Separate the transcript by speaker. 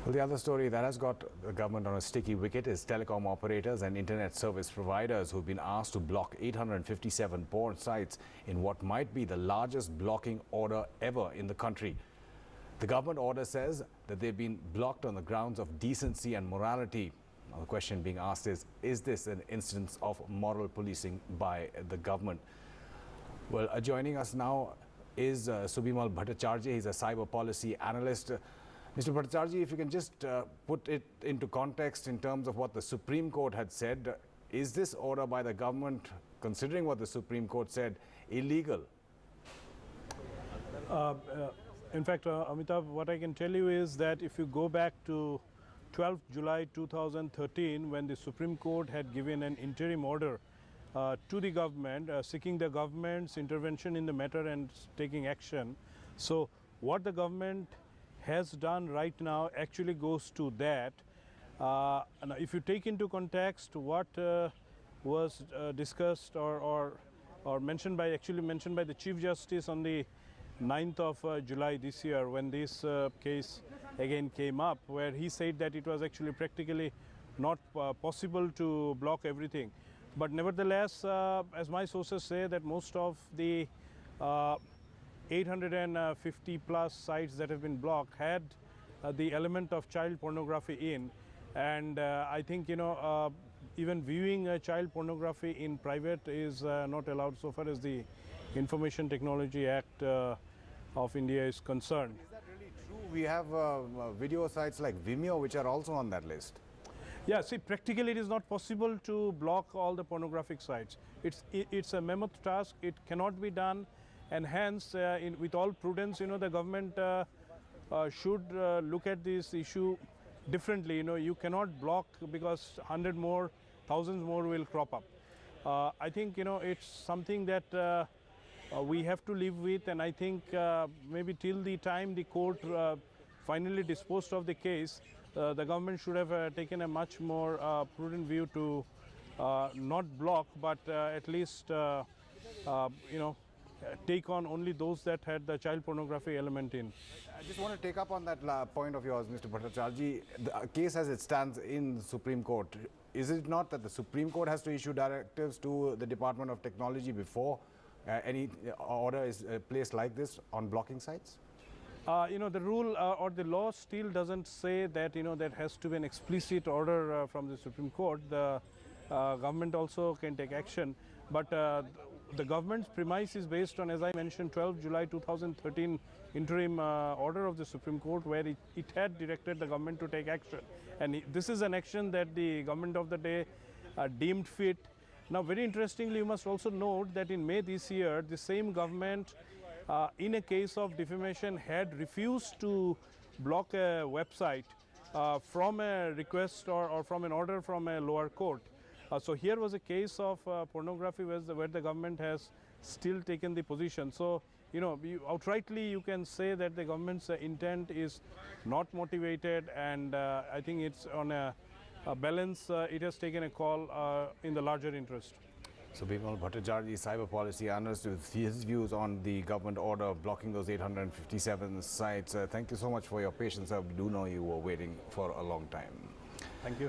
Speaker 1: Well, the other story that has got the government on a sticky wicket is telecom operators and internet service providers who've been asked to block 857 porn sites in what might be the largest blocking order ever in the country. The government order says that they've been blocked on the grounds of decency and morality. Now, the question being asked is this an instance of moral policing by the government? Well, joining us now is Subhimal Bhattacharjee. He's a cyber policy analyst. Mr. Bhattacharjee, if you can just put it into context in terms of what the Supreme Court had said, is this order by the government, considering what the Supreme Court said, illegal?
Speaker 2: In fact, Amitabh, what I can tell you is that if you go back to 12th July 2013, when the Supreme Court had given an interim order to the government, seeking the government's intervention in the matter and taking action. So what the government has done right now actually goes to that. And if you take into context what was discussed or mentioned by the Chief Justice on the 9th of July this year, when this case again came up, where he said that it was actually practically not possible to block everything. But nevertheless, as my sources say, that most of the 850 plus sites that have been blocked had the element of child pornography in, and I think even viewing child pornography in private is not allowed so far as the Information Technology Act of India is concerned.
Speaker 1: Is that really true? We have video sites like Vimeo which are also on that list.
Speaker 2: Yeah, see, practically it is not possible to block all the pornographic sites. It's a mammoth task. It cannot be done. And hence, with all prudence, the government should look at this issue differently. You cannot block because 100 more, thousands more will crop up. I think, it's something that we have to live with, and I think maybe till the time the court finally disposed of the case, the government should have taken a much more prudent view to not block, but at least, take on only those that had the child pornography element in.
Speaker 1: I just want to take up on that point of yours, Mr. Bhattacharjee. The case as it stands in the Supreme Court, is it not that the Supreme Court has to issue directives to the Department of Technology before any order is placed like this on blocking sites?
Speaker 2: The rule or the law still doesn't say that, there has to be an explicit order from the Supreme Court. The government also can take action, but the government's premise is based on, as I mentioned, 12 July 2013 interim order of the Supreme Court, where it had directed the government to take action. And this is an action that the government of the day deemed fit. Now, very interestingly, you must also note that in May this year, the same government, in a case of defamation, had refused to block a website from a request or from an order from a lower court. So here was a case of pornography where the government has still taken the position. So, outrightly you can say that the government's intent is not motivated, and I think it's on a balance. It has taken a call in the larger interest.
Speaker 1: So, Subhimal Bhattacharjee, cyber policy analyst, with his views on the government order blocking those 857 sites. Thank you so much for your patience. I do know you were waiting for a long time.
Speaker 2: Thank you.